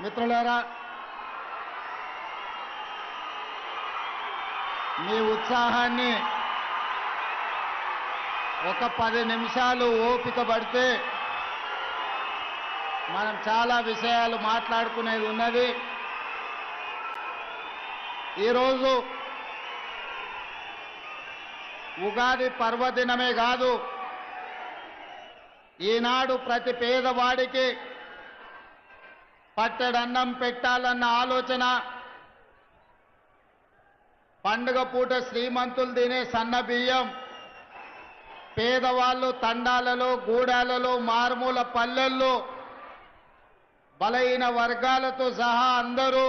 మిత్రులారా, మీ ఉత్సాహాన్ని ఒక 10 నిమిషాలు ఓపిక పడితే మనం చాలా విషయాలు మాట్లాడుకునేది ఉన్నది. ఈరోజు ఉగాది పర్వదినమే కాదు, ఈనాడు ప్రతి పేదవాడికి పట్టెడన్నం పెట్టాలన్న ఆలోచన, పండుగ పూట శ్రీమంతులు తినే సన్న బియ్యం, పేదవాళ్ళు తండాలలో గూడాలలో మారుమూల పల్లెల్లో బలహీన వర్గాలతో సహా అందరూ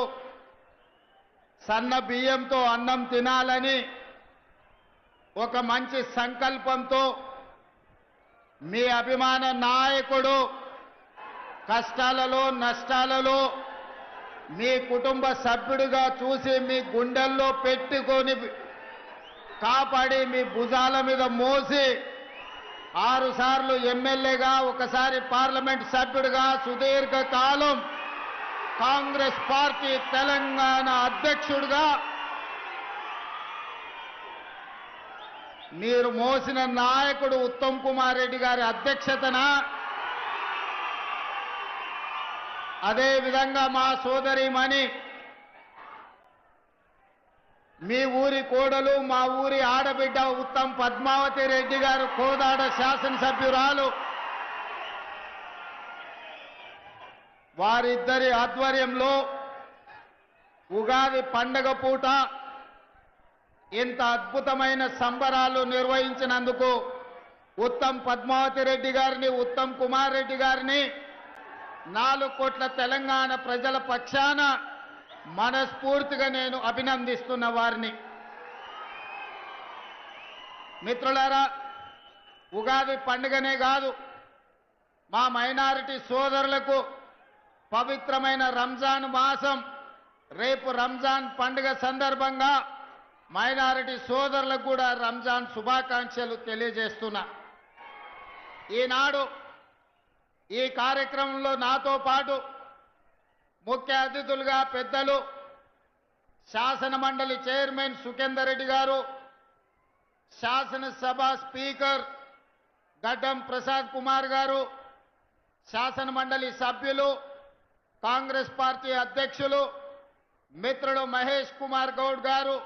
సన్న బియ్యంతో అన్నం తినాలని ఒక మంచి సంకల్పంతో మీ అభిమాన నాయకుడు కష్టాలలో నష్టాలలో మీ కుటుంబ సభ్యుడిగా చూసి మీ గుండెల్లో పెట్టుకొని కాపాడి మీ భుజాల మీద మోసి 6 సార్లు ఎమ్మెల్యేగా, ఒకసారి పార్లమెంట్ సభ్యుడిగా, సుదీర్ఘ కాలం కాంగ్రెస్ పార్టీ తెలంగాణ అధ్యక్షుడిగా మీరు మోసిన నాయకుడు ఉత్తమ్ కుమార్ రెడ్డి గారి అధ్యక్షతన, అదే విధంగా మా సోదరిమణి మీ ఊరి కోడలు, మా ఊరి ఆడబిడ్డ ఉత్తమ్ పద్మావతి రెడ్డి గారు కోదాడ శాసనసభ్యురాలు, వారిద్దరి ఆధ్వర్యంలో ఉగాది పండగ పూట ఇంత అద్భుతమైన సంబరాలు నిర్వహించినందుకు ఉత్తమ్ పద్మావతి రెడ్డి గారిని, ఉత్తమ్ కుమార్ రెడ్డి గారిని 4 కోట్ల తెలంగాణ ప్రజల పక్షాన మనస్ఫూర్తిగా నేను అభినందిస్తున్న వారిని. మిత్రులారా, ఉగాది పండుగనే కాదు, మా మైనారిటీ సోదరులకు పవిత్రమైన రంజాన్ మాసం, రేపు రంజాన్ పండుగ సందర్భంగా మైనారిటీ సోదరులకు కూడా రంజాన్ శుభాకాంక్షలు తెలియజేస్తున్నా. ఈనాడు ఈ కార్యక్రమంలో నాతో పాటు ముఖ్య అతిథులుగా పెద్దలు శాసన మండలి చైర్మన్ సుఖేందర్ రెడ్డి గారు, శాసనసభ స్పీకర్ గడ్డం ప్రసాద్ కుమార్ గారు, శాసన మండలి సభ్యులు, కాంగ్రెస్ పార్టీ అధ్యక్షులు మిత్రుడు మహేష్ కుమార్ గౌడ్ గారు,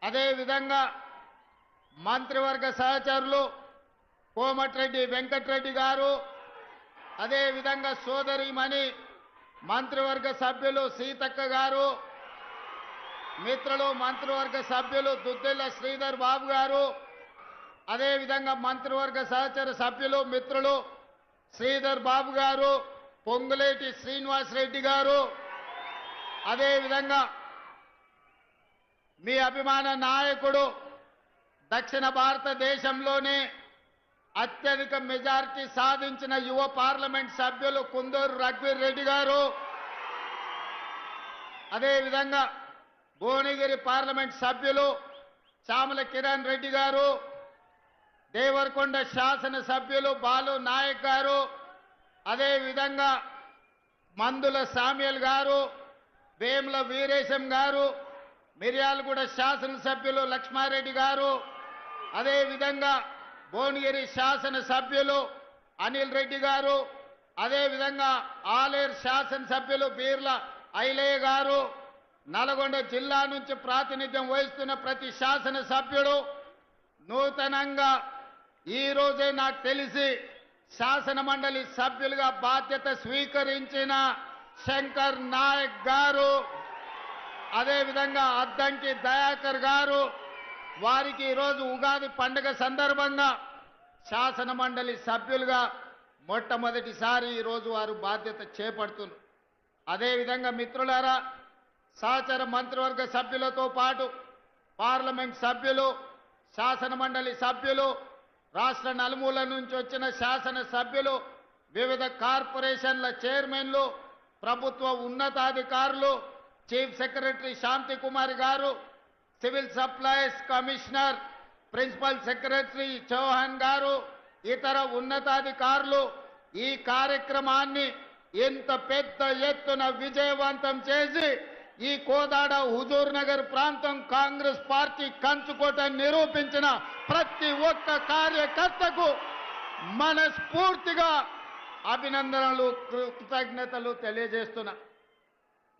అదేవిధంగా మంత్రివర్గ సహచరులు కోమటిరెడ్డి వెంకటరెడ్డి గారు, అదేవిధంగా సోదరిమణి మంత్రివర్గ సభ్యులు సీతక్క గారు, మిత్రులు మంత్రివర్గ సభ్యులు దుద్దిల్ల శ్రీధర్ బాబు గారు, అదేవిధంగా మంత్రివర్గ సహచర సభ్యులు మిత్రులు శ్రీధర్ బాబు గారు, పొంగులేటి శ్రీనివాస్ రెడ్డి గారు, అదేవిధంగా మీ అభిమాన నాయకుడు దక్షిణ భారతదేశంలోనే అత్యధిక మెజారిటీ సాధించిన యువ పార్లమెంట్ సభ్యులు కుందూరు రఘువీర్ రెడ్డి గారు, అదేవిధంగా భువనగిరి పార్లమెంట్ సభ్యులు చామల కిరణ్ రెడ్డి గారు, దేవరకొండ శాసన సభ్యులు బాలు నాయక్ గారు, అదేవిధంగా మందుల సామ్యుల్ గారు, వేముల వీరేశం గారు, మిర్యాలగూడ శాసనసభ్యులు లక్ష్మారెడ్డి గారు, అదేవిధంగా భువనగిరి శాసన సభ్యులు అనిల్ రెడ్డి గారు, అదేవిధంగా ఆలేరు శాసనసభ్యులు బీర్ల ఐలయ్య గారు, నల్గొండ జిల్లా నుంచి ప్రాతినిధ్యం వహిస్తున్న ప్రతి శాసన సభ్యుడు, నూతనంగా ఈ రోజే నాకు తెలిసి శాసన మండలి సభ్యులుగా బాధ్యత స్వీకరించిన శంకర్ నాయక్ గారు, అదేవిధంగా అద్దంకి దయాకర్ గారు, వారికి ఈరోజు ఉగాది పండుగ సందర్భంగా శాసన మండలి సభ్యులుగా మొట్టమొదటిసారి ఈరోజు వారు బాధ్యత చేపడుతున్నారు. అదేవిధంగా మిత్రులారా, సహచర మంత్రివర్గ సభ్యులతో పాటు పార్లమెంట్ సభ్యులు, శాసన మండలి సభ్యులు, రాష్ట్ర నలుమూల నుంచి వచ్చిన శాసన సభ్యులు, వివిధ కార్పొరేషన్ల చైర్మన్లు, ప్రభుత్వ ఉన్నతాధికారులు, chief secretary Shanti Kumar garu, civil supplies commissioner, principal secretary Chauhan garu, ఇతర ఉన్నతాధికారులు ఈ కార్యక్రమాన్ని ఇంత పెద్ద ఎత్తున విజయవంతం చేసి ఈ కోదాడ హుజూర్ నగర్ ప్రాంతం కాంగ్రెస్ పార్టీ కంచుకోట నిరూపించిన ప్రతి ఒక్క కార్యకర్తకు మనస్ఫూర్తిగా అభినందనలు కృతజ్ఞతలు తెలియజేస్తున్నా.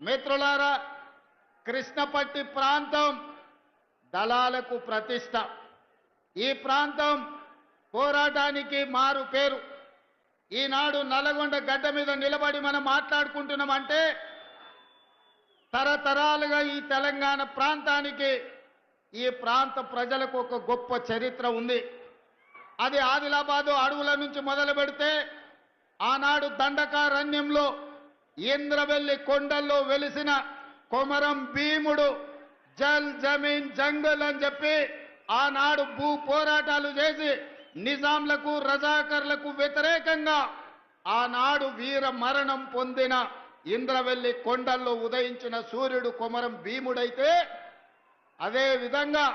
మిత్రులారా, కృష్ణపట్టి ప్రాంతం దళాలకు ప్రతిష్ట. ఈ ప్రాంతం పోరాటానికి మారు పేరు. ఈనాడు నల్లగొండ గడ్డ మీద నిలబడి మనం మాట్లాడుకుంటున్నామంటే తరతరాలుగా ఈ తెలంగాణ ప్రాంతానికి ఈ ప్రాంత ప్రజలకు ఒక గొప్ప చరిత్ర ఉంది. అది ఆదిలాబాదు అడవుల నుంచి మొదలు పెడితే ఆనాడు దండకారణ్యంలో ఇంద్రవెల్లి కొండల్లో వెలిసిన కొమరం భీముడు జల్ జమీన్ జంగల్ అని చెప్పి ఆనాడు భూ పోరాటాలు చేసి నిజాంలకు రజాకర్లకు వ్యతిరేకంగా ఆనాడు వీర మరణం పొందిన ఇంద్రవెల్లి కొండల్లో ఉదయించిన సూర్యుడు కొమరం భీముడైతే అదే విధంగా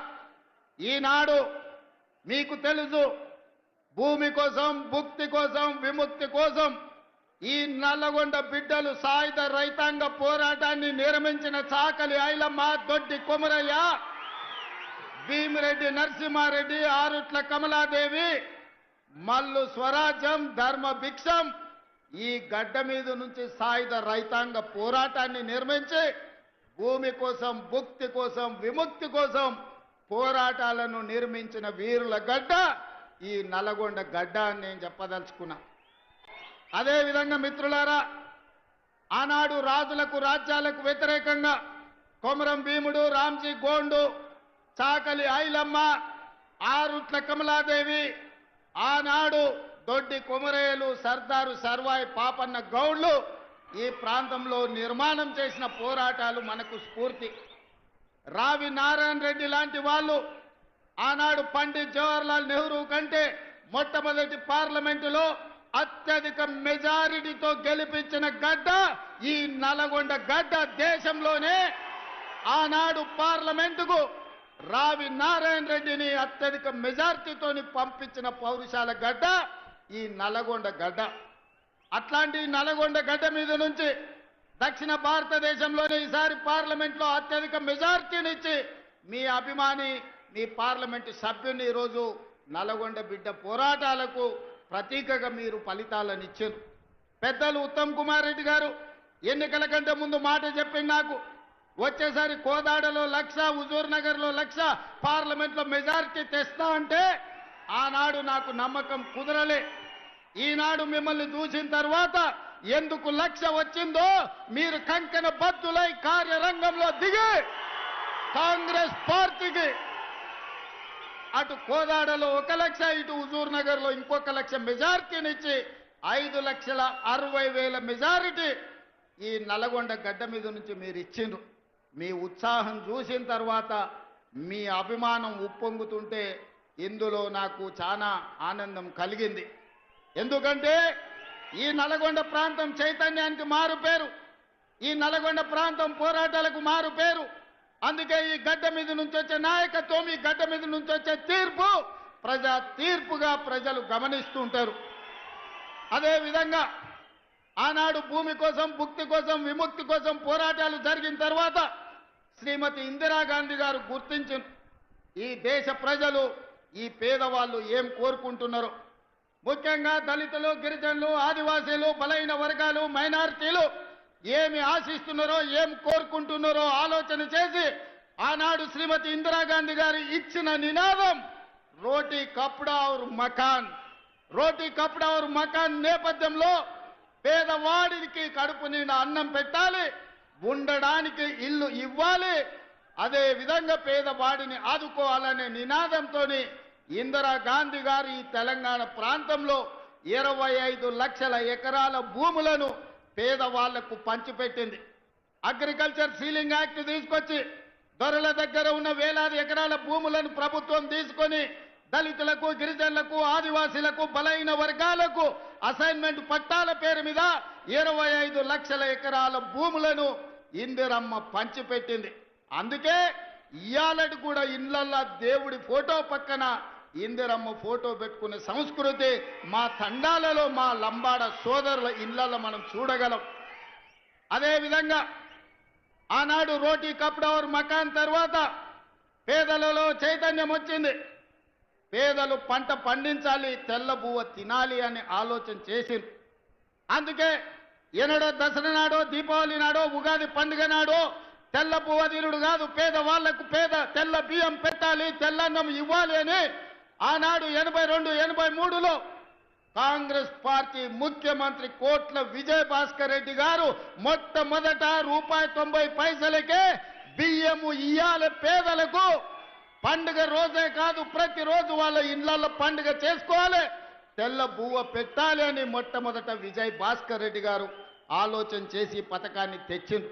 ఈనాడు మీకు తెలుసు భూమి కోసం భుక్తి కోసం విముక్తి కోసం ఈ నల్లగొండ బిడ్డలు సాయుధ రైతాంగ పోరాటాన్ని నిర్మించిన చాకలి ఐలమ్మ, దొడ్డి కొమరయ్య, భీమిరెడ్డి నరసింహారెడ్డి, ఆరుట్ల కమలాదేవి, మల్లు స్వరాజ్యం, ధర్మ భిక్షం ఈ గడ్డ మీద నుంచి సాయుధ రైతాంగ పోరాటాన్ని నిర్మించి భూమి కోసం భుక్తి కోసం విముక్తి కోసం పోరాటాలను నిర్మించిన వీరుల గడ్డ ఈ నల్లగొండ గడ్డ అని నేను చెప్పదలుచుకున్నా. అదేవిధంగా మిత్రులారా, ఆనాడు రాజులకు రాజ్యాలకు వ్యతిరేకంగా కొమరం భీముడు, రామ్జీ గోండు, చాకలి ఐలమ్మ, ఆరుట్ల కమలాదేవి, ఆనాడు దొడ్డి కొమరయ్యలు, సర్దారు సర్వాయి పాపన్న గౌడ్లు ఈ ప్రాంతంలో నిర్మాణం చేసిన పోరాటాలు మనకు స్ఫూర్తి. రావి నారాయణ రెడ్డి లాంటి వాళ్ళు ఆనాడు పండిత్ జవహర్లాల్ నెహ్రూ కంటే మొట్టమొదటి పార్లమెంటులో అత్యధిక మెజారిటీతో గెలిపించిన గడ్డ ఈ నల్లగొండ గడ్డ. దేశంలోనే ఆనాడు పార్లమెంటుకు రావి నారాయణ రెడ్డిని అత్యధిక మెజార్టీతోని పంపించిన పౌరుషాల గడ్డ ఈ నల్లగొండ గడ్డ. అట్లాంటి నల్లగొండ గడ్డ మీద నుంచి దక్షిణ భారతదేశంలోనే ఈసారి పార్లమెంట్లో అత్యధిక మెజార్టీనిచ్చి మీ అభిమాని, మీ పార్లమెంటు సభ్యుని ఈరోజు నల్లగొండ బిడ్డ పోరాటాలకు ప్రతీకగా మీరు ఫలితాలను ఇచ్చారు. పెద్దలు ఉత్తమ్ కుమార్ రెడ్డి గారు ఎన్నికల కంటే ముందు మాట చెప్పింది నాకు, వచ్చేసారి కోదాడలో 1,00,000, హుజూర్ నగర్లో 1,00,000 పార్లమెంట్లో మెజారిటీ తెస్తా అంటే ఆనాడు నాకు నమ్మకం కుదరలే. ఈనాడు మిమ్మల్ని చూసిన తర్వాత ఎందుకు 1,00,000 వచ్చిందో మీరు కంకణ బద్దులై కార్యరంగంలో దిగి కాంగ్రెస్ పార్టీకి అటు కోదాడలో 1,00,000, ఇటు హుజూర్ నగర్లో ఇంకొక 1,00,000 మెజారిటీనిచ్చి 5,60,000 మెజారిటీ ఈ నల్లగొండ గడ్డ మీద నుంచి మీరు ఇచ్చిండ్రు. మీ ఉత్సాహం చూసిన తర్వాత మీ అభిమానం ఉప్పొంగుతుంటే ఇందులో నాకు చాలా ఆనందం కలిగింది. ఎందుకంటే ఈ నల్లగొండ ప్రాంతం చైతన్యానికి మారు పేరు, ఈ నల్లగొండ ప్రాంతం పోరాటాలకు మారు పేరు. అందుకే ఈ గడ్డ మీద నుంచి వచ్చే నాయకత్వం, ఈ గడ్డ మీద నుంచి వచ్చే తీర్పు ప్రజా తీర్పుగా ప్రజలు గమనిస్తుంటారు. అదేవిధంగా ఆనాడు భూమి కోసం భుక్తి కోసం విముక్తి కోసం పోరాటాలు జరిగిన తర్వాత శ్రీమతి ఇందిరాగాంధీ గారు గుర్తించిన ఈ దేశ ప్రజలు, ఈ పేదవాళ్ళు ఏం కోరుకుంటున్నారో, ముఖ్యంగా దళితులు, గిరిజనులు, ఆదివాసీలు, బలైన వర్గాలు, మైనారిటీలు ఏమి ఆశిస్తున్నారో, ఏం కోరుకుంటున్నారో ఆలోచన చేసి ఆనాడు శ్రీమతి ఇందిరాగాంధీ గారు ఇచ్చిన నినాదం రోటీ కప్డా ఔర్ మకాన్. రోటీ కప్డా ఔర్ మకాన్ నేపథ్యంలో పేదవాడికి కడుపు నిండా అన్నం పెట్టాలి, ఉండడానికి ఇల్లు ఇవ్వాలి, అదే విధంగా పేదవాడిని ఆదుకోవాలనే నినాదంతో ఇందిరాగాంధీ గారు ఈ తెలంగాణ ప్రాంతంలో 25 లక్షల ఎకరాల భూములను పేదవాళ్లకు పంచిపెట్టింది. అగ్రికల్చర్ సీలింగ్ యాక్ట్ తీసుకొచ్చి దొరల దగ్గర ఉన్న వేలాది ఎకరాల భూములను ప్రభుత్వం తీసుకొని దళితులకు, గిరిజనులకు, ఆదివాసీలకు, బలైన వర్గాలకు అసైన్మెంట్ పట్టాల పేరు మీద 25 లక్షల ఎకరాల భూములను ఇందిరమ్మ పంచిపెట్టింది. అందుకే ఇయాలటి కూడా ఇళ్లల్లో దేవుడి ఫోటో పక్కన ఇందిరమ్మ ఫోటో పెట్టుకునే సంస్కృతి మా తండాలలో మా లంబాడ సోదరుల ఇళ్లలో మనం చూడగలం. అదేవిధంగా ఆనాడు రోటీ కప్డవర్ మకాన్ తర్వాత పేదలలో చైతన్యం వచ్చింది. పేదలు పంట పండించాలి, తెల్ల బువ్వ తినాలి అని ఆలోచన చేసింది. అందుకే ఎన్నడో దసరా నాడో, దీపావళి నాడో, ఉగాది పండుగ నాడో తెల్ల బువ్వ తినుడు కాదు, పేదవాళ్లకు తెల్ల బియ్యం పెట్టాలి, తెల్లన్నం ఇవ్వాలి అని ఆనాడు 82, 83లో కాంగ్రెస్ పార్టీ ముఖ్యమంత్రి కోట్ల విజయభాస్కర్ రెడ్డి గారు మొట్టమొదట ₹90 బియ్యము ఇయ్యాలి పేదలకు. పండుగ రోజే కాదు, ప్రతిరోజు వాళ్ళ ఇళ్లలో పండుగ చేసుకోవాలి, తెల్ల బువ్వ పెట్టాలి అని మొట్టమొదట విజయభాస్కర్ రెడ్డి గారు ఆలోచన చేసి పథకాన్ని తెచ్చింది.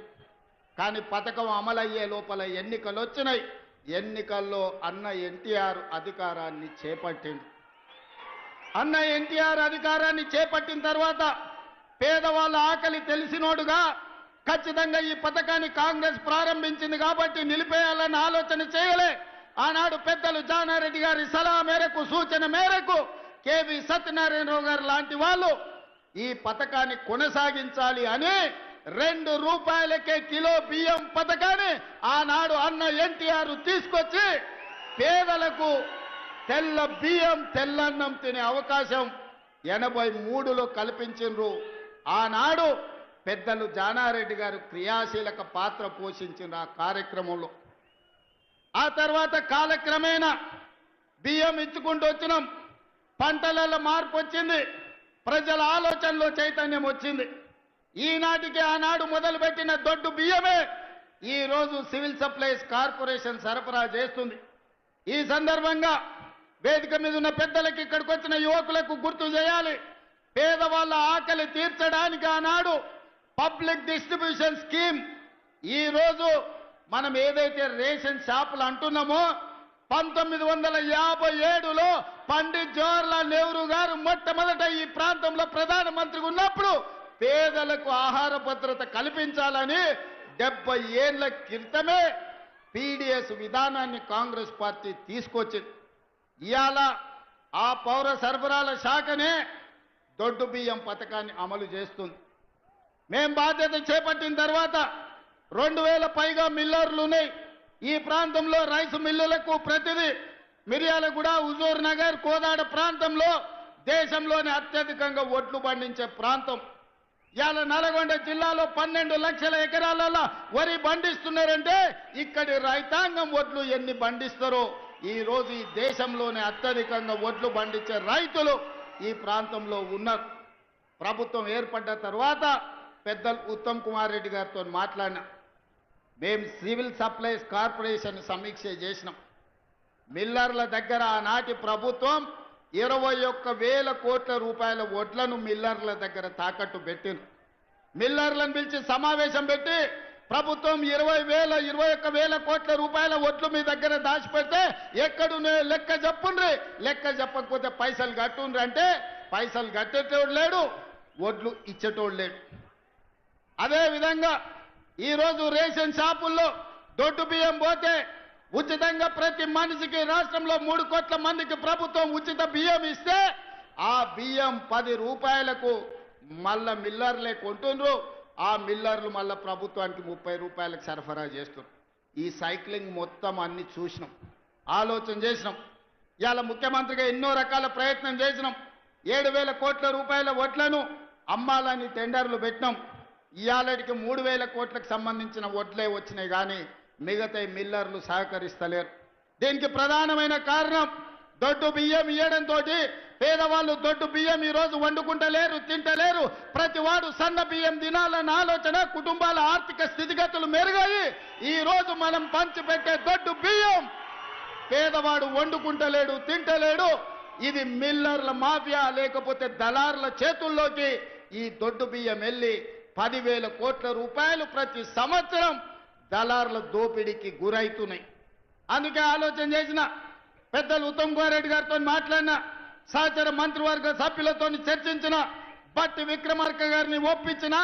కానీ పథకం అమలయ్యే లోపల ఎన్నికలు వచ్చినాయి. ఎన్నికల్లో అన్న ఎన్టీఆర్ అధికారాన్ని చేపట్టింది. అన్న ఎన్టీఆర్ అధికారాన్ని చేపట్టిన తర్వాత పేదవాళ్ళ ఆకలి తెలిసినోడుగా ఖచ్చితంగా ఈ పథకాన్ని కాంగ్రెస్ ప్రారంభించింది కాబట్టి నిలిపేయాలన్న ఆలోచన చేయలే. ఆనాడు పెద్దలు జానారెడ్డి గారి సలహా మేరకు, సూచన మేరకు కేవీ సత్యనారాయణరావు గారు లాంటి వాళ్ళు ఈ పథకాన్ని కొనసాగించాలి అని ₹2 కిలో బియ్యం పథకాన్ని ఆనాడు అన్న ఎన్టీఆర్ తీసుకొచ్చి పేదలకు తెల్ల బియ్యం, తెల్లన్నం తినే అవకాశం 83లో కల్పించిండ్రు. ఆనాడు పెద్దలు జానారెడ్డి గారు క్రియాశీలక పాత్ర పోషించిన ఆ కార్యక్రమంలో. ఆ తర్వాత కాలక్రమేణా బియ్యం ఇచ్చుకుంటూ వచ్చినాం. పంటలలో మార్పు వచ్చింది, ప్రజల ఆలోచనలో చైతన్యం వచ్చింది. ఈనాటికి ఆనాడు మొదలుపెట్టిన దొడ్డు బియ్యమే ఈరోజు సివిల్ సప్లైస్ కార్పొరేషన్ సరఫరా చేస్తుంది. ఈ సందర్భంగా వేదిక మీద ఉన్న పెద్దలకి, ఇక్కడికి వచ్చిన యువకులకు గుర్తు చేయాలి, పేదవాళ్ళ ఆకలి తీర్చడానికి ఆనాడు పబ్లిక్ డిస్ట్రిబ్యూషన్ స్కీమ్. ఈరోజు మనం ఏదైతే రేషన్ షాపులు అంటున్నామో 1957లో పండిత్ జవహర్లాల్ నెహ్రూ గారు మొట్టమొదట ఈ ప్రాంతంలో ప్రధానమంత్రిగా ఉన్నప్పుడు పేదలకు ఆహార భద్రత కల్పించాలని 70 ఏళ్ల క్రితమే పీడీఎస్ విధానాన్ని కాంగ్రెస్ పార్టీ తీసుకొచ్చింది. ఇవాళ ఆ పౌర సరఫరాల శాఖనే దొడ్డు బియ్యం పథకాన్ని అమలు చేస్తుంది. మేం బాధ్యత చేపట్టిన తర్వాత 2000 పైగా మిల్లర్లు ఉన్నాయి ఈ ప్రాంతంలో. రైసు మిల్లులకు ప్రతిదీ మిర్యాలగూడ, హుజూర్ నగర్, కోదాడ ప్రాంతంలో దేశంలోనే అత్యధికంగా ఒడ్లు పండించే ప్రాంతం. ఇవాళ నల్గొండ జిల్లాలో 12 లక్షల ఎకరాలలో వరి పండిస్తున్నారంటే ఇక్కడి రైతాంగం ఒడ్లు ఎన్ని పండిస్తారో. ఈ రోజు ఈ దేశంలోనే అత్యధికంగా ఒడ్లు పండించే రైతులు ఈ ప్రాంతంలో ఉన్నారు. ప్రభుత్వం ఏర్పడ్డ తర్వాత పెద్దలు ఉత్తమ్ కుమార్ రెడ్డి గారితో మాట్లాడినా. మేము సివిల్ సప్లైస్ కార్పొరేషన్ సమీక్ష చేసినాం. మిల్లర్ల దగ్గర ఆనాటి ప్రభుత్వం 21,000 కోట్ల రూపాయల వడ్లను మిల్లర్ల దగ్గర తాకట్టు పెట్టింది. మిల్లర్లను పిలిచి సమావేశం పెట్టి ప్రభుత్వం 21,000 కోట్ల రూపాయల వడ్లు మీ దగ్గర దాచిపెడితే ఎక్కడునే లెక్క చెప్పుండ్రి, లెక్క చెప్పకపోతే పైసలు కట్టుండ్రి అంటే పైసలు కట్టేటోడు లేడు, వడ్లు ఇచ్చేటోడు లేడు. అదేవిధంగా ఈరోజు రేషన్ షాపుల్లో దొడ్డు బియ్యం పోతే ఉచితంగా ప్రతి మనిషికి రాష్ట్రంలో 3 కోట్ల మందికి ప్రభుత్వం ఉచిత బియ్యం ఇస్తే ఆ బియ్యం ₹10 మళ్ళా మిల్లర్లే కొంటుండ్రు. ఆ మిల్లర్లు మళ్ళా ప్రభుత్వానికి ₹30 సరఫరా చేస్తున్నారు. ఈ సైక్లింగ్ మొత్తం అన్ని చూసినాం, ఆలోచన చేసినాం. ఇవాళ ముఖ్యమంత్రిగా ఎన్నో రకాల ప్రయత్నం చేసినాం. 7,000 కోట్ల రూపాయల వడ్లను అమ్మాలని టెండర్లు పెట్టినాం. ఇవాళకి 3,000 కోట్లకు సంబంధించిన వడ్లే వచ్చినాయి, కానీ మిగతా మిల్లర్లు సహకరిస్తలేరు. దీనికి ప్రధానమైన కారణం దొడ్డు బియ్యం ఇవ్వడంతో పేదవాళ్ళు దొడ్డు బియ్యం ఈరోజు వండుకుంటలేరు, తింటలేరు. ప్రతివాడు సన్న బియ్యం తినాలన్న ఆలోచన, కుటుంబాల ఆర్థిక స్థితిగతులు మెరుగాయి. ఈరోజు మనం పంచిపెట్టే దొడ్డు బియ్యం పేదవాడు వండుకుంటలేడు, తింటలేడు. ఇది మిల్లర్ల మాఫియా లేకపోతే దళారుల చేతుల్లోకి ఈ దొడ్డు బియ్యం వెళ్ళి 10,000 కోట్ల రూపాయలు ప్రతి సంవత్సరం దళారుల దోపిడీకి గురైతున్నాయి. అందుకే ఆలోచన చేసిన పెద్దలు ఉత్తమ్ కుమార్ రెడ్డి గారితో మాట్లాడిన, సహచర మంత్రివర్గ సభ్యులతో చర్చించిన, బట్టి విక్రమార్క గారిని ఒప్పించిన,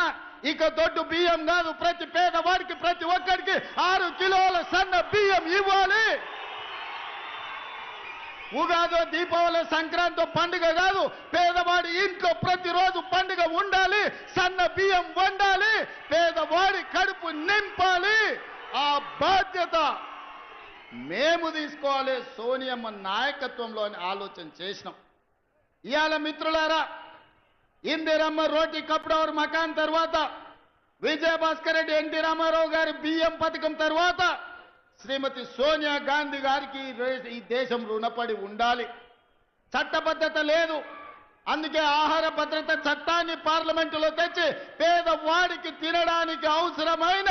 ఇక దొడ్డు బియ్యం కాదు, ప్రతి పేదవాడికి ప్రతి ఒక్కరికి 6 కిలోల సన్న బియ్యం ఇవ్వాలి. ఉగాదో దీపావళి సంక్రాంతి పండుగ కాదు, పేదవాడి ఇంట్లో ప్రతిరోజు పండుగ ఉండాలి, సన్న బియ్యం వండాలి, పేదవాడి కడుపు నింపాలి. ఆ బాధ్యత మేము తీసుకోవాలి. సోనియమ్మ నాయకత్వంలో ఆలోచన చేసినాం. ఇవాళ మిత్రులారా, ఇందిరమ్మ రోటీ కప్డవర్ మకాన్ తర్వాత, విజయభాస్కర్ రెడ్డి ఎన్టీ రామారావు గారి బియ్యం పథకం తర్వాత శ్రీమతి సోనియా గాంధీ గారికి ఈ దేశం రుణపడి ఉండాలి. చట్టబద్ధత లేదు, అందుకే ఆహార భద్రత చట్టాన్ని పార్లమెంటులో తెచ్చి పేదవాడికి తినడానికి అవసరమైన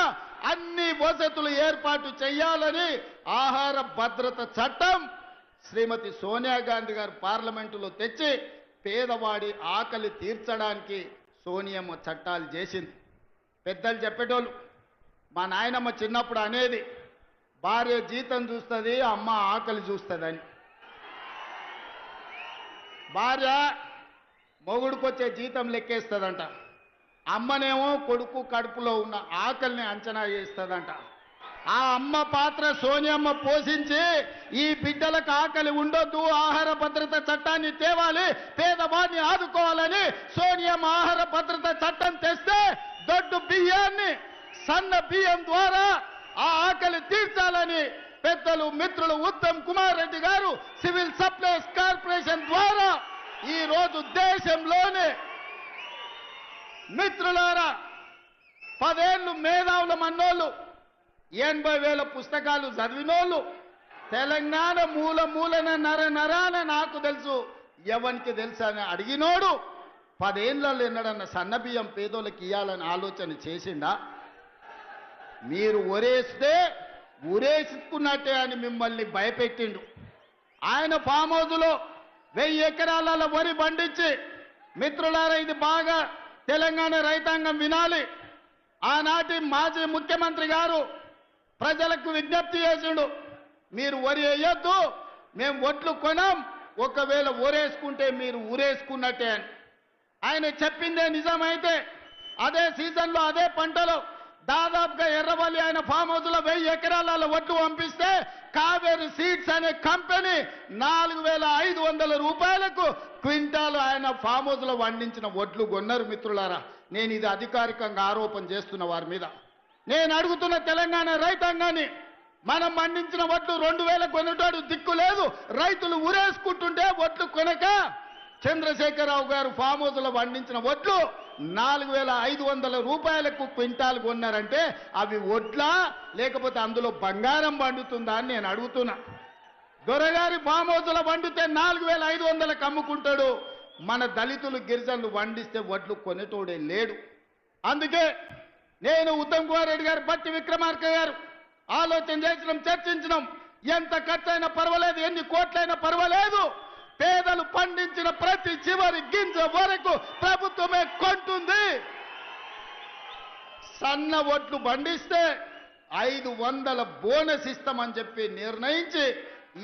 అన్ని వసతులు ఏర్పాటు చేయాలని ఆహార భద్రత చట్టం శ్రీమతి సోనియా గాంధీ గారు పార్లమెంటులో తెచ్చి పేదవాడి ఆకలి తీర్చడానికి సోనియమ్మ చట్టాలు చేసింది. పెద్దలు చెప్పేటోళ్ళు, మా నాయనమ్మ చిన్నప్పుడు అనేది, భార్య జీతం చూస్తుంది, అమ్మ ఆకలి చూస్తుందని. భార్య మొగుడుకొచ్చే జీతం లెక్కేస్తుందంట, అమ్మనేమో కొడుకు కడుపులో ఉన్న ఆకలిని అంచనా చేస్తుందంట. ఆ అమ్మ పాత్ర సోనియమ్మ పోషించి ఈ బిడ్డలకు ఆకలి ఉండొద్దు, ఆహార భద్రత చట్టాన్ని తేవాలి, పేదవాడిని ఆదుకోవాలని సోనియమ్మ ఆహార భద్రత చట్టం తెస్తే దొడ్డు బియ్యాన్ని సన్న బియ్యం ద్వారా ఆ ఆకలి తీర్చాలని పెద్దలు మిత్రులు ఉత్తమ్ కుమార్ రెడ్డి గారు సివిల్ సప్లైస్ కార్పొరేషన్ ద్వారా ఈ రోజు దేశంలోనే మిత్రులారా 10 ఏళ్ళు మేధావుల మన్నోళ్ళు, 80,000 పుస్తకాలు చదివినోళ్ళు, తెలంగాణ మూల మూలన నరాన నాకు తెలుసు ఎవరికి తెలుసు అని అడిగినోడు 10 ఏళ్ళలో ఎన్నడన్న సన్నబియ్యం పేదోళ్ళకి ఇవ్వాలని ఆలోచన చేసిండా? మీరు ఒరేస్తే ఉరేసుకున్నట్టే అని మిమ్మల్ని భయపెట్టిండు. ఆయన ఫామ్ హౌస్లో 1000 ఎకరాల వరి పండించి, మిత్రులారా ఇది బాగా తెలంగాణ రైతాంగం వినాలి, ఆనాటి మాజీ ముఖ్యమంత్రి గారు ప్రజలకు విజ్ఞప్తి చేసిండు, మీరు వరి వేయొద్దు, మేము ఒట్లు కొనం, ఒకవేళ ఊరేసుకుంటే మీరు ఊరేసుకున్నట్టే అని. ఆయన చెప్పిందే నిజమైతే అదే సీజన్లో అదే పంటలో దాదాపుగా ఎర్రవల్లి ఆయన ఫామ్ హౌస్లో 1000 ఎకరాల ఒట్లు పంపిస్తే కావేరి సీడ్స్ అనే కంపెనీ 4,500 రూపాయలకు క్వింటాలు ఆయన ఫామ్ హౌస్లో పండించిన ఒడ్లు కొన్నారు. మిత్రులారా, నేను ఇది అధికారికంగా ఆరోపణ చేస్తున్న వారి మీద. నేను అడుగుతున్న తెలంగాణ రైతాంగాన్ని, మనం పండించిన ఒడ్లు 2,000 కొనేటోడు దిక్కు లేదు, రైతులు ఊరేసుకుంటుంటే ఒడ్లు కొనక చంద్రశేఖరరావు గారు ఫామ్ హౌస్లో పండించిన ఒడ్లు 4,500 రూపాయలకు క్వింటాల్ కొన్నారంటే అవి ఒడ్లా లేకపోతే అందులో బంగారం పండుతుందా అని నేను అడుగుతున్నా. దొరగారి ఫామ్ హౌస్లో పండితే 4,500లకు అమ్ముకుంటాడు, మన దళితులు గిరిజనులు పండిస్తే ఒడ్లు కొనేటోడే లేడు. అందుకే నేను ఉత్తమ్ కుమార్ రెడ్డి గారు, బట్టి విక్రమార్క గారు ఆలోచన చేసినాం, చర్చించినాం. ఎంత ఖర్చైనా పర్వాలేదు, ఎన్ని కోట్లైనా పర్వాలేదు, పేదలు పండించిన ప్రతి చివరి గింజ వరకు ప్రభుత్వమే కొంటుంది. సన్న ఒట్లు పండిస్తే 500 బోనస్ ఇస్తామని చెప్పి నిర్ణయించి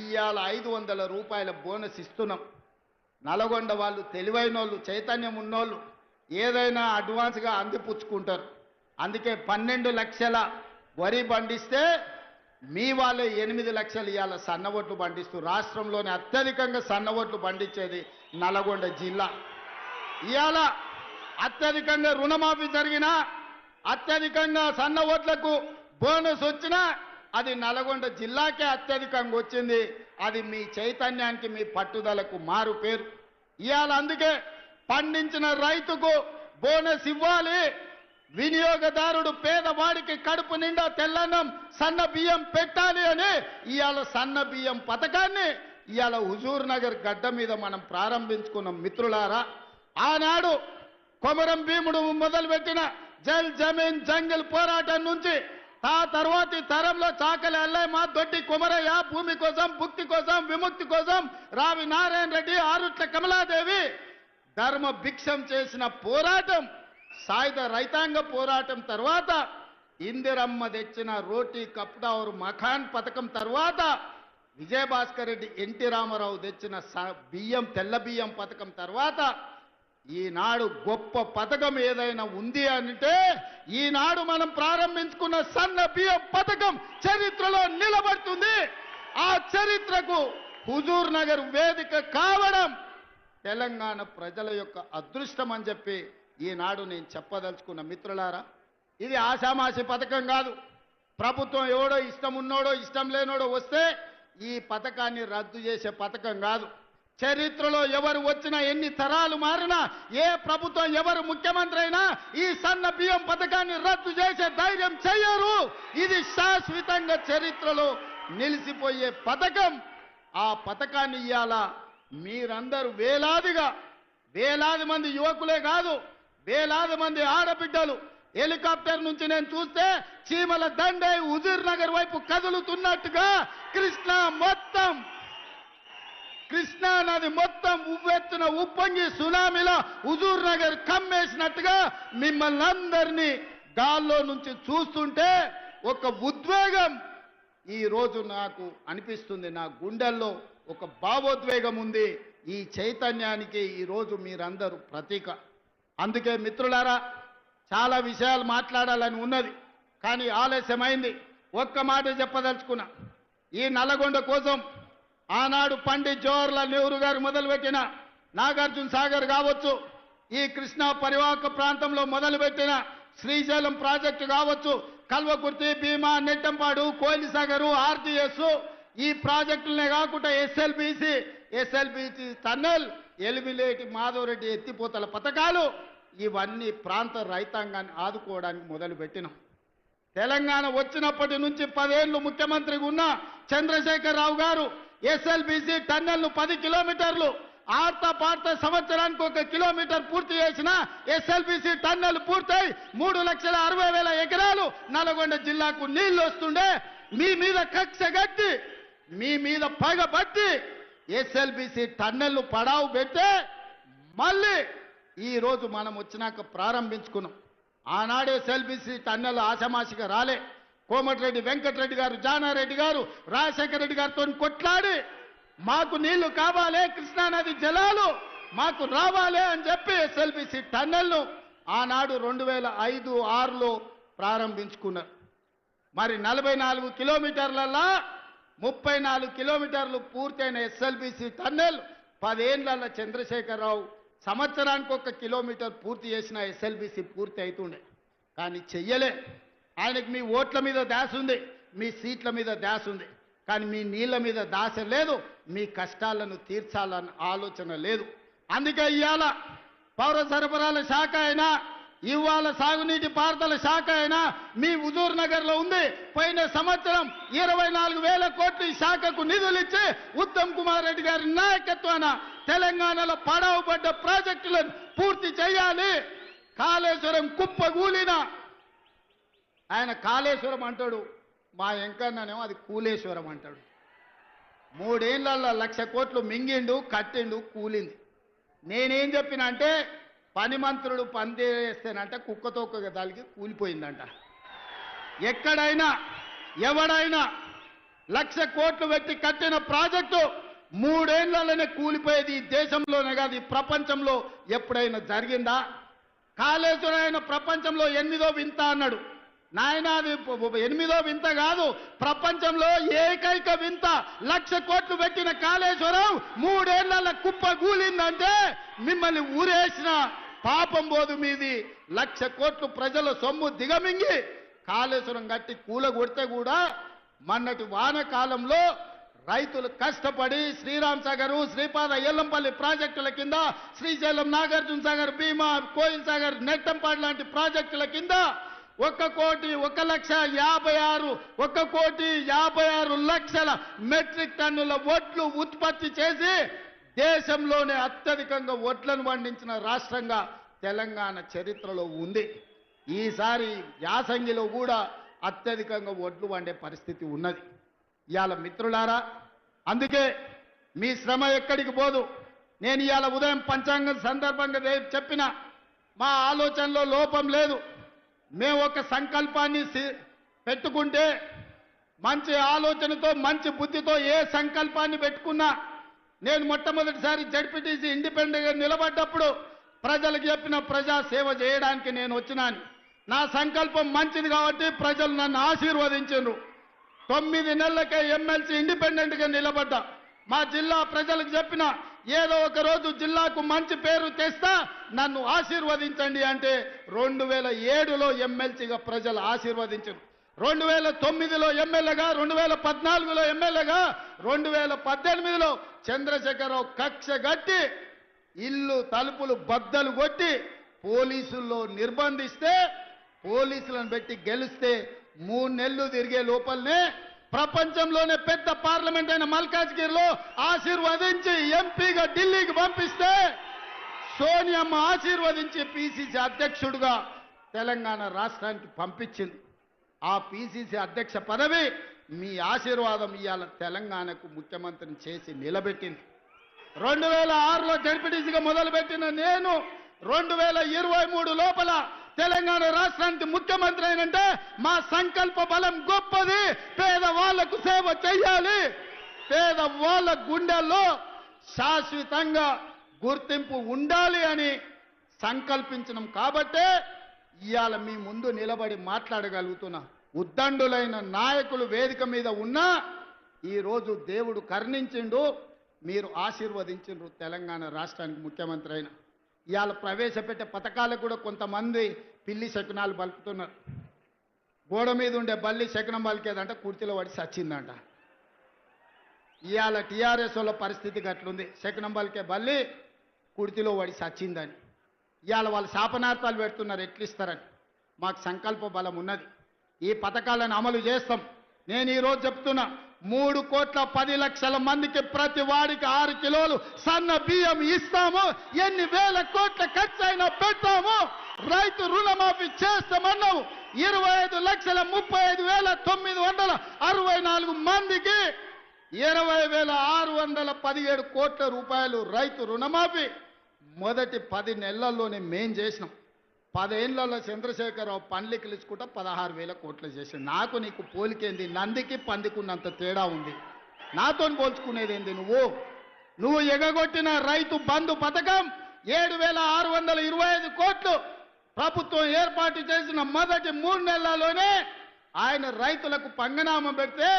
ఇవాళ 500 రూపాయల బోనస్ ఇస్తున్నాం. నల్గొండ వాళ్ళు తెలివైన వాళ్ళు, చైతన్యం ఉన్నోళ్ళు ఏదైనా అడ్వాన్స్గా అందిపుచ్చుకుంటారు. అందుకే 12 లక్షల వరి పండిస్తే మీ వాళ్ళే 8 లక్షలు ఇవాళ సన్న ఒట్లు పండిస్తూ రాష్ట్రంలోనే అత్యధికంగా సన్న ఒట్లు పండించేది నల్గొండ జిల్లా. ఇవాళ అత్యధికంగా రుణమాఫీ జరిగినా, అత్యధికంగా సన్న ఓట్లకు బోనస్ వచ్చినా అది నల్గొండ జిల్లాకే అత్యధికంగా వచ్చింది. అది మీ చైతన్యానికి, మీ పట్టుదలకు మారు పేరు. ఇవాళ అందుకే పండించిన రైతుకు బోనస్ ఇవ్వాలి, వినియోగదారుడు పేదవాడికి కడుపు నిండా తెల్లన్నం సన్న బియ్యం పెట్టాలి అని ఇవాళ సన్న బియ్యం పథకాన్ని ఇవాళ హుజూర్ నగర్ గడ్డ మీద మనం ప్రారంభించుకున్నాం. మిత్రులారా, ఆనాడు కొమరం భీముడు మొదలుపెట్టిన జల్ జమీన్ జంగిల్ పోరాటం నుంచి ఆ తర్వాతి తరంలో చాకలి అల్లయ్య, దొడ్డి కుమరయ్య భూమి కోసం, భుక్తి కోసం, విముక్తి కోసం రావి నారాయణ రెడ్డి, ఆరుట్ల కమలాదేవి ధర్మ భిక్షం చేసిన పోరాటం, సాయుధ రైతాంగ పోరాటం తర్వాత ఇందిరమ్మ తెచ్చిన రోటీ కప్డవర్ మఖాన్ పథకం తర్వాత విజయభాస్కర్ రెడ్డి, ఎన్టీ రామారావు తెచ్చిన బియ్యం తెల్ల బియ్యం పథకం తర్వాత ఈనాడు గొప్ప పథకం ఏదైనా ఉంది అంటే ఈనాడు మనం ప్రారంభించుకున్న సన్న బియ్యం పథకం చరిత్రలో నిలబడుతుంది. ఆ చరిత్రకు హుజూర్ నగర్ వేదిక కావడం తెలంగాణ ప్రజల యొక్క అదృష్టం అని చెప్పి ఈనాడు నేను చెప్పదలుచుకున్న మిత్రులారా. ఇది ఆషామాషి పథకం కాదు. ప్రభుత్వం ఎవడో ఇష్టం ఉన్నోడో ఇష్టం లేనోడో వస్తే ఈ పథకాన్ని రద్దు చేసే పథకం కాదు. చరిత్రలో ఎవరు వచ్చినా ఎన్ని తరాలు మారినా ఏ ప్రభుత్వం ఎవరు ముఖ్యమంత్రి అయినా ఈ సన్న బియ్యం పథకాన్ని రద్దు చేసే ధైర్యం చేయరు. ఇది శాశ్వతంగా చరిత్రలో నిలిచిపోయే పథకం. ఆ పథకాన్ని ఇయ్యాల మీరందరూ వేలాది మంది యువకులే కాదు, వేలాది మంది ఆడబిడ్డలు హెలికాప్టర్ నుంచి నేను చూస్తే చీమల దండే హుజూర్ నగర్ వైపు కదులుతున్నట్టుగా కృష్ణా నది మొత్తం ఉవ్వెత్తున ఉప్పొంగి సునామీలో హుజూర్ నగర్ కమ్మేసినట్టుగా మిమ్మల్ని అందరినీ గాల్లో నుంచి చూస్తుంటే ఒక ఉద్వేగం ఈ రోజు నాకు అనిపిస్తుంది. నా గుండెల్లో ఒక భావోద్వేగం ఉంది. ఈ చైతన్యానికి ఈరోజు మీరందరూ ప్రతీక. అందుకే మిత్రులారా, చాలా విషయాలు మాట్లాడాలని ఉన్నది, కానీ ఆలస్యమైంది. ఒక్క మాట చెప్పదలుచుకున్నా. ఈ నల్లగొండ కోసం ఆనాడు పండిత్ జవహర్లాల్ నెహ్రూ గారు మొదలుపెట్టిన నాగార్జున సాగర్ కావచ్చు, ఈ కృష్ణా పరివాహక ప్రాంతంలో మొదలుపెట్టిన శ్రీశైలం ప్రాజెక్టు కావచ్చు, కల్వకుర్తి, భీమా, నెట్టంపాడు, కోయిలసాగరు, ఆర్టీఎస్, ఈ ప్రాజెక్టులనే కాకుండా ఎస్ఎల్బిసి టన్నెల్, ఎలిమిలేటి మాధవరెడ్డి ఎత్తిపోతల పథకాలు, ఇవన్నీ ప్రాంత రైతాంగాన్ని ఆదుకోవడానికి మొదలుపెట్టినాం. తెలంగాణ వచ్చినప్పటి నుంచి 10 ఏళ్ళు ముఖ్యమంత్రిగా ఉన్న చంద్రశేఖరరావు గారు ఎస్ఎల్బిసి టన్నెల్ను 10 కిలోమీటర్లు ఆడతా పాడతా సంవత్సరానికి 1 కిలోమీటర్ పూర్తి చేసిన ఎస్ఎల్బిసి టన్నెల్ పూర్తయి 3,60,000 ఎకరాలు నల్గొండ జిల్లాకు నీళ్లు వస్తుండే మీ మీద కక్ష గట్టి, మీ మీద పగబట్టి ఎస్ఎల్బిసి టన్నెల్ను పడావు పెట్టే మళ్ళీ ఈ రోజు మనం వచ్చినాక ప్రారంభించుకున్నాం. ఆనాడు ఎస్ఎల్బిసి టన్నెల్ ఆషమాషిగా రాలే. కోమటిరెడ్డి వెంకటరెడ్డి గారు, జానారెడ్డి గారు, రాజశేఖర రెడ్డి గారితో కొట్లాడి మాకు నీళ్లు కావాలి, కృష్ణానది జలాలు మాకు రావాలి అని చెప్పి ఎస్ఎల్బిసి టన్నెల్ను ఆనాడు 2005-6లో ప్రారంభించుకున్నారు. మరి 44 కిలోమీటర్లలో 34 కిలోమీటర్లు పూర్తయిన ఎస్ఎల్బిసి టన్నెల్ 10 ఏళ్లలో చంద్రశేఖరరావు సంవత్సరానికి 1 కిలోమీటర్ పూర్తి చేసిన ఎస్ఎల్బిసి పూర్తి అవుతుండే, కానీ చెయ్యలే. ఆయనకి మీ ఓట్ల మీద దాస ఉంది, మీ సీట్ల మీద దాస ఉంది, కానీ మీ నీళ్ల మీద దాస లేదు, మీ కష్టాలను తీర్చాలన్న ఆలోచన లేదు. అందుకే ఇవాళ పౌర సరఫరాల శాఖ అయినా, ఇవాళ సాగునీటి పారుదల శాఖ అయినా మీ హుజూర్ నగర్లో ఉంది. పోయిన సంవత్సరం 24,000 కోట్లు ఈ శాఖకు నిధులు ఇచ్చి ఉత్తమ్ కుమార్ రెడ్డి గారి నాయకత్వాన తెలంగాణలో పడవబడ్డ ప్రాజెక్టులను పూర్తి చేయాలి. కాళేశ్వరం కుప్పగూలిన ఆయన కాళేశ్వరం అంటాడు, మా ఎంకన్ననేమో అది కూలేశ్వరం అంటాడు. 3 ఏళ్లలో 1,00,000 కోట్లు మింగిండు, కట్టిండు, కూలింది. నేనేం చెప్పినా అంటే పని మంత్రుడు పందేస్తేనంట కుక్కతో దానికి కూలిపోయిందంట. ఎక్కడైనా ఎవడైనా 1,00,000 కోట్లు పెట్టి కట్టిన ప్రాజెక్టు 3 ఏళ్లలోనే కూలిపోయేది. ఈ దేశంలోనే కాదు, ఈ ప్రపంచంలో ఎప్పుడైనా జరిగిందా? కాళేశ్వరం అయిన ప్రపంచంలో 8వ వింత అన్నాడు. నాయన అది 8వ వింత కాదు, ప్రపంచంలో ఏకైక వింత. 1,00,000 కోట్లు పెట్టిన కాళేశ్వరం 3 ఏళ్ల కుప్ప కూలిందంటే మిమ్మల్ని ఊరేసిన పాపం పోదు మీది. 1,00,000 కోట్లు ప్రజల సొమ్ము దిగమింగి కాళేశ్వరం కట్టి కూలగొడితే కూడా మొన్నటి వానకాలంలో రైతులు కష్టపడి శ్రీరామ్ సాగర్, శ్రీపాద ఎల్లంపల్లి ప్రాజెక్టుల కింద, శ్రీశైలం, నాగార్జున సాగర్, భీమా, కోయిల్ సాగర్, నెట్టంపాడు లాంటి ప్రాజెక్టుల కింద 1,56,00,000 మెట్రిక్ టన్నుల వడ్లు ఉత్పత్తి చేసి దేశంలోనే అత్యధికంగా వడ్లను పండించిన రాష్ట్రంగా తెలంగాణ చరిత్రలో ఉంది. ఈసారి యాసంగిలో కూడా అత్యధికంగా వడ్లు పండే పరిస్థితి ఉన్నది. ఇవాళ మిత్రులారా, అందుకే మీ శ్రమ ఎక్కడికి పోదు. నేను ఇవాళ ఉదయం పంచాంగం సందర్భంగా చెప్పిన మా ఆలోచనలో లోపం లేదు. మేము ఒక సంకల్పాన్ని పెట్టుకుంటే మంచి ఆలోచనతో, మంచి బుద్ధితో ఏ సంకల్పాన్ని పెట్టుకున్నా, నేను మొట్టమొదటిసారి జడ్పీటీసీ ఇండిపెండెంట్గా నిలబడ్డప్పుడు ప్రజలకు చెప్పిన ప్రజా సేవ చేయడానికి నేను వచ్చినాను. నా సంకల్పం మంచిది కాబట్టి ప్రజలు నన్ను ఆశీర్వదించారు. 9 నెలలకే ఎమ్మెల్సీ ఇండిపెండెంట్గా నిలబడ్డా. మా జిల్లా ప్రజలకు చెప్పిన ఏదో ఒక రోజు జిల్లాకు మంచి పేరు తెస్తా నన్ను ఆశీర్వదించండి అంటే 2007లో ఎమ్మెల్సీగా ప్రజలు ఆశీర్వదించారు. 2009లో ఎమ్మెల్యేగా, 2014లో ఎమ్మెల్యేగా, 2018లో చంద్రశేఖరరావు కక్ష గట్టి ఇల్లు తలుపులు బద్దలు కొట్టి పోలీసుల్లో నిర్బంధిస్తే పోలీసులను పెట్టి గెలిస్తే 3 నెలలు తిరిగే లోపలనే ప్రపంచంలోనే పెద్ద పార్లమెంట్ అయిన మల్కాజ్గిరిలో ఆశీర్వదించి ఎంపీగా ఢిల్లీకి పంపిస్తే సోనియమ్మ ఆశీర్వదించి పిసిసి అధ్యక్షుడిగా తెలంగాణ రాష్ట్రానికి పంపించింది. ఆ పిసిసి అధ్యక్ష పదవి మీ ఆశీర్వాదం ఇవాళ తెలంగాణకు ముఖ్యమంత్రిని చేసి నిలబెట్టింది. 2006లో జడ్పీటీసీగా మొదలుపెట్టిన నేను 2023 లోపల తెలంగాణ రాష్ట్రానికి ముఖ్యమంత్రి అయినంటే మా సంకల్ప బలం గొప్పది. పేదవాళ్లకు సేవ చేయాలి, పేదవాళ్ల గుండెల్లో శాశ్వతంగా గుర్తింపు ఉండాలి అని సంకల్పించడం కాబట్టే ఇవాళ మీ ముందు నిలబడి మాట్లాడగలుగుతున్నా. ఉద్దండులైన నాయకులు వేదిక మీద ఉన్నా ఈరోజు దేవుడు కరుణించిండు, మీరు ఆశీర్వదించిండ్రు తెలంగాణ రాష్ట్రానికి ముఖ్యమంత్రి అయిన. ఇవాళ ప్రవేశపెట్టే పథకాలకు కూడా కొంతమంది పిల్లి శకునాలు పలుకుతున్నారు. గోడ మీద ఉండే బల్లి శకునం పలికేదంట, కుర్చీలో పడి సచ్చిందంట. ఇవాళ టీఆర్ఎస్ వాళ్ళ పరిస్థితి గట్లుంది, శకునం పలికే బల్లి కుర్చీలో పడి సచ్చిందని. ఇవాళ వాళ్ళు శాపనార్థాలు పెడుతున్నారు ఎట్లిస్తారని. మాకు సంకల్ప బలం ఉన్నది, ఈ పథకాలను అమలు చేస్తాం. నేను ఈరోజు చెప్తున్నా 3,10,00,000 మందికి ప్రతి వాడికి 6 కిలోలు సన్న బియ్యం ఇస్తాము. ఎన్ని వేల కోట్ల ఖర్చు అయినా పెడతాము. రైతు రుణమాఫీ చేస్తామన్నావు. 25,35,964 మందికి 20,617 కోట్ల రూపాయలు రైతు రుణమాఫీ మొదటి 10 నెలల్లోనే మేం చేసినాం. 10 ఏళ్లలో చంద్రశేఖరరావు పండ్లకి ఇచ్చుకుంటా 16,000 కోట్లు చేశాడు. నాకు నీకు పోలికేంది? నందికి పందికున్నంత తేడా ఉంది. నాతో పోల్చుకునేదేంది? నువ్వు ఎగగొట్టిన రైతు బంధు పథకం 7,625 కోట్లు ప్రభుత్వం ఏర్పాటు చేసిన మొదటి 3 నెలల్లోనే ఆయన రైతులకు పంగనామం పెడితే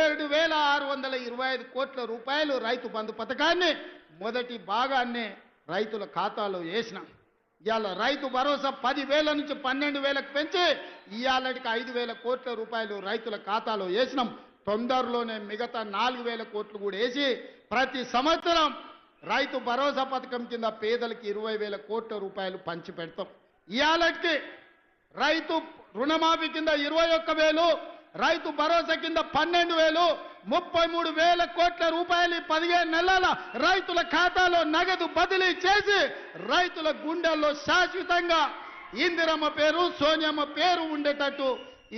7,625 కోట్ల రూపాయలు రైతు బంధు పథకాన్ని మొదటి భాగాన్ని రైతుల ఖాతాలో వేసినాం. ఇవాళ రైతు భరోసా 10,000 నుంచి 12,000కు పెంచి ఇవాళకి 5,000 కోట్ల రూపాయలు రైతుల ఖాతాలో వేసినాం. తొందరలోనే మిగతా 4,000 కోట్లు కూడా వేసి ప్రతి సంవత్సరం రైతు భరోసా పథకం కింద పేదలకి 20,000 కోట్ల రూపాయలు పంచి పెడతాం. ఇవాళకి రైతు రుణమాఫీ కింద 21,000, రైతు భరోసా కింద 12,000, 33,000 కోట్ల రూపాయలు 15 నెలల రైతుల ఖాతాలో నగదు బదిలీ చేసి రైతుల గుండెల్లో శాశ్వతంగా ఇందిరమ్మ పేరు, సోనియమ్మ పేరు ఉండేటట్టు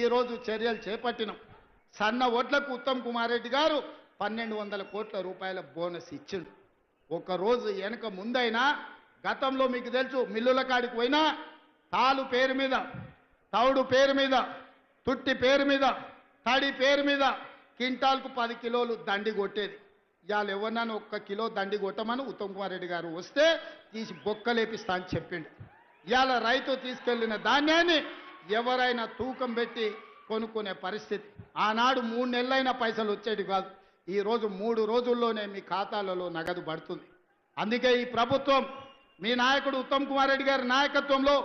ఈరోజు చర్యలు చేపట్టినాం. సన్న ఓట్లకు ఉత్తమ్ కుమార్ రెడ్డి గారు 1,200 కోట్ల రూపాయల బోనస్ ఇచ్చిండు. ఒక రోజు వెనక ముందైనా గతంలో మీకు తెలుసు, మిల్లుల కాడికి పోయినా తాలు పేరు మీద, తౌడు పేరు మీద, తుట్టి పేరు మీద, తడి పేరు మీద క్వింటాల్కు 10 కిలోలు దండి కొట్టేది. ఇవాళ ఎవరినైనా 1 కిలో దండి కొట్టమని ఉత్తమ్ కుమార్ రెడ్డి గారు వస్తే తీసి బొక్కలేపిస్తా అని చెప్పిండు. ఇవాళ రైతు తీసుకెళ్లిన ధాన్యాన్ని ఎవరైనా తూకం పెట్టి కొనుక్కునే పరిస్థితి. ఆనాడు 3 నెలలైనా పైసలు వచ్చేది కాదు. ఈరోజు 3 రోజుల్లోనే మీ ఖాతాలలో నగదు పడుతుంది. అందుకే ఈ ప్రభుత్వం మీ నాయకుడు ఉత్తమ్ కుమార్ రెడ్డి గారి నాయకత్వంలో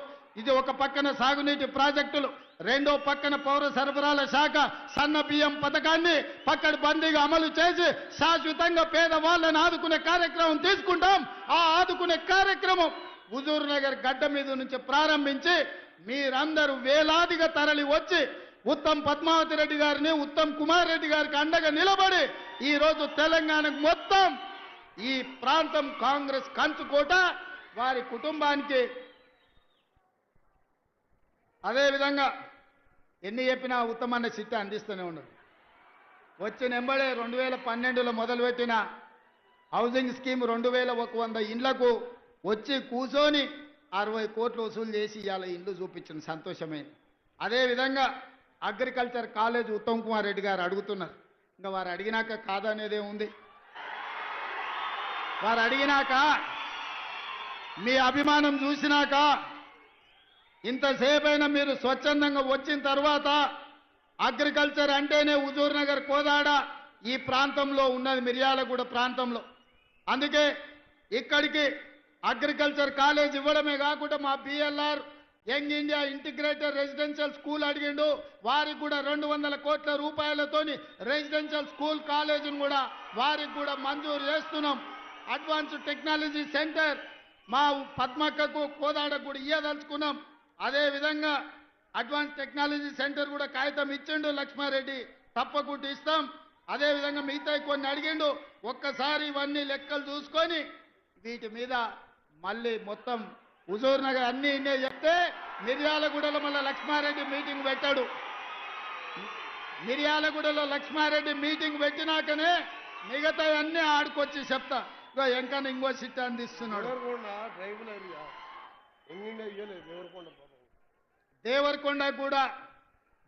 ఇది ఒక పక్కన సాగునీటి ప్రాజెక్టులు, రెండో పక్కన పౌర సరఫరాల శాఖ సన్న బియ్యం పథకాన్ని పక్కడబందీగా అమలు చేసి శాశ్వతంగా పేదవాళ్ళని ఆదుకునే కార్యక్రమం తీసుకుంటాం. ఆ ఆదుకునే కార్యక్రమం హుజూర్ నగర్ గడ్డ మీద నుంచి ప్రారంభించి మీరందరూ వేలాదిగా తరలి వచ్చి ఉత్తమ్ పద్మావతి రెడ్డి గారిని, ఉత్తమ్ కుమార్ రెడ్డి గారికి అండగా నిలబడి ఈరోజు తెలంగాణకు మొత్తం ఈ ప్రాంతం కాంగ్రెస్ కంచుకోట, వారి కుటుంబానికి అదేవిధంగా ఎన్ని చెప్పినా ఉత్తమన్న చిట్ట అందిస్తూనే ఉన్నారు. వచ్చిన ఎంబడే 2012లో మొదలుపెట్టిన హౌసింగ్ స్కీమ్ 2,100 ఇండ్లకు వచ్చి కూర్చొని 60 కోట్లు వసూలు చేసి ఇవాళ ఇండ్లు చూపించిన సంతోషమైంది. అదేవిధంగా అగ్రికల్చర్ కాలేజ్ ఉత్తమ్ కుమార్ రెడ్డి గారు అడుగుతున్నారు. ఇంకా వారు అడిగినాక కాదనేదే ఉంది. వారు అడిగినాక మీ అభిమానం చూసినాక ఇంతసేపైనా మీరు స్వచ్ఛందంగా వచ్చిన తర్వాత అగ్రికల్చర్ అంటేనే హుజూర్ నగర్, కోదాడ, ఈ ప్రాంతంలో ఉన్నది, మిర్యాలగూడ ప్రాంతంలో. అందుకే ఇక్కడికి అగ్రికల్చర్ కాలేజ్ ఇవ్వడమే కాకుండా మా BLR young India integrated residential school అడిగిండు, వారికి కూడా 200 కోట్ల రూపాయలతోని రెసిడెన్షియల్ స్కూల్ కాలేజీని కూడా వారికి కూడా మంజూరు చేస్తున్నాం. అడ్వాన్స్డ్ టెక్నాలజీ సెంటర్ మా పద్మక్కకు కోదాడకు కూడా ఇయ్యదలుచుకున్నాం. అదేవిధంగా అడ్వాన్స్ టెక్నాలజీ సెంటర్ కూడా కాగితం ఇచ్చిండు లక్ష్మారెడ్డి, తప్పకుండా ఇస్తాం. అదేవిధంగా మిగతా కొన్ని అడిగిండు, ఒక్కసారి ఇవన్నీ లెక్కలు చూసుకొని వీటి మీద మళ్ళీ మొత్తం హుజూర్ నగర్ అన్ని ఇన్నే చెప్తే మిర్యాలగూడలో మళ్ళీ లక్ష్మారెడ్డి మీటింగ్ పెట్టాడు. మిర్యాలగూడలో లక్ష్మారెడ్డి మీటింగ్ పెట్టినాకనే మిగతా అన్నీ ఆడుకొచ్చి చెప్తా. ఎంకన్నా ఇంకో సిట్ అందిస్తున్నాడు. దేవరకొండ కూడా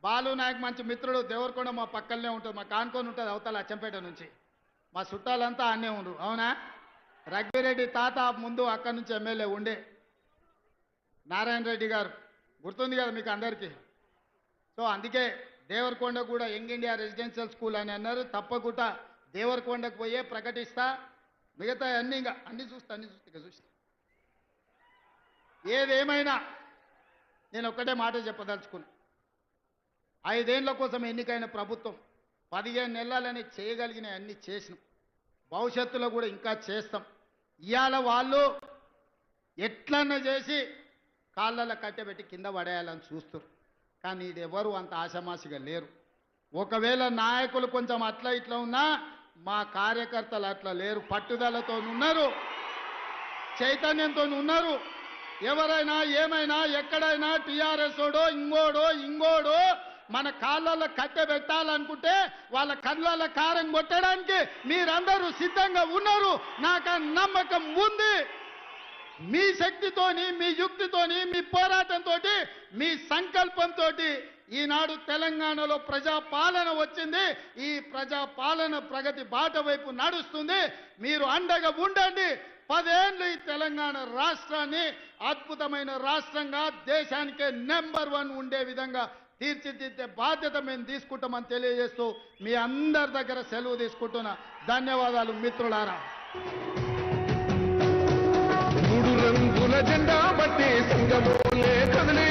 బాలు నాయక్ మంచి మిత్రుడు. దేవరకొండ మా పక్కనే ఉంటుంది, మా కానుకొని ఉంటుంది అవతల అచ్చంపేట నుంచి. మా చుట్టాలంతా అన్నే ఉండరు. అవునా? రఘువీరెడ్డి తాత ముందు అక్కడి నుంచి ఎమ్మెల్యే ఉండే నారాయణ రెడ్డి గారు గుర్తుంది కదా మీకు అందరికీ. సో అందుకే దేవరకొండ కూడా యంగ్ ఇండియా రెసిడెన్షియల్ స్కూల్ అని అన్నారు. తప్పకుండా దేవరకొండకు పోయే ప్రకటిస్తా. మిగతా అన్నీ ఇంకా అన్ని చూస్తా చూస్తా. ఏదేమైనా నేను ఒక్కటే మాట చెప్పదలుచుకున్నా. 5 ఏళ్ల కోసం ఎన్నికైన ప్రభుత్వం 15 నెలలని చేయగలిగిన అన్ని చేసినాం, భవిష్యత్తులో కూడా ఇంకా చేస్తాం. ఇవాళ వాళ్ళు ఎట్లన్నా చేసి కాళ్ళలో కట్టెబెట్టి కింద పడేయాలని చూస్తారు, కానీ ఇది ఎవరు అంత ఆషామాషిగా లేరు. ఒకవేళ నాయకులు కొంచెం అట్లా ఇట్లా ఉన్నా మా కార్యకర్తలు అట్లా లేరు, పట్టుదలతో ఉన్నారు, చైతన్యంతో ఉన్నారు. ఎవరైనా ఏమైనా ఎక్కడైనా టీఆర్ఎస్ ఓడో ఇంగోడో మన కాళ్ళల్లో కట్టె పెట్టాలనుకుంటే వాళ్ళ కళ్ళల్లో కారం కొట్టడానికి మీరందరూ సిద్ధంగా ఉన్నారు. నాకు నమ్మకం ఉంది. మీ శక్తితోని, మీ యుక్తితోని, మీ పోరాటంతో, మీ సంకల్పంతో ఈనాడు తెలంగాణలో ప్రజాపాలన వచ్చింది. ఈ ప్రజాపాలన ప్రగతి బాట వైపు నడుస్తుంది. మీరు అండగా ఉండండి. 10 ఏళ్ళు ఈ తెలంగాణ రాష్ట్రాన్ని అద్భుతమైన రాష్ట్రంగా దేశానికే నెంబర్ 1 ఉండే విధంగా తీర్చిదిద్దే బాధ్యత మేము తీసుకుంటామని తెలియజేస్తూ మీ అందరి దగ్గర సెలవు తీసుకుంటున్నా. ధన్యవాదాలు మిత్రులారా. 3 రంగుల జెండా బట్టి సంగమోలే కదిలే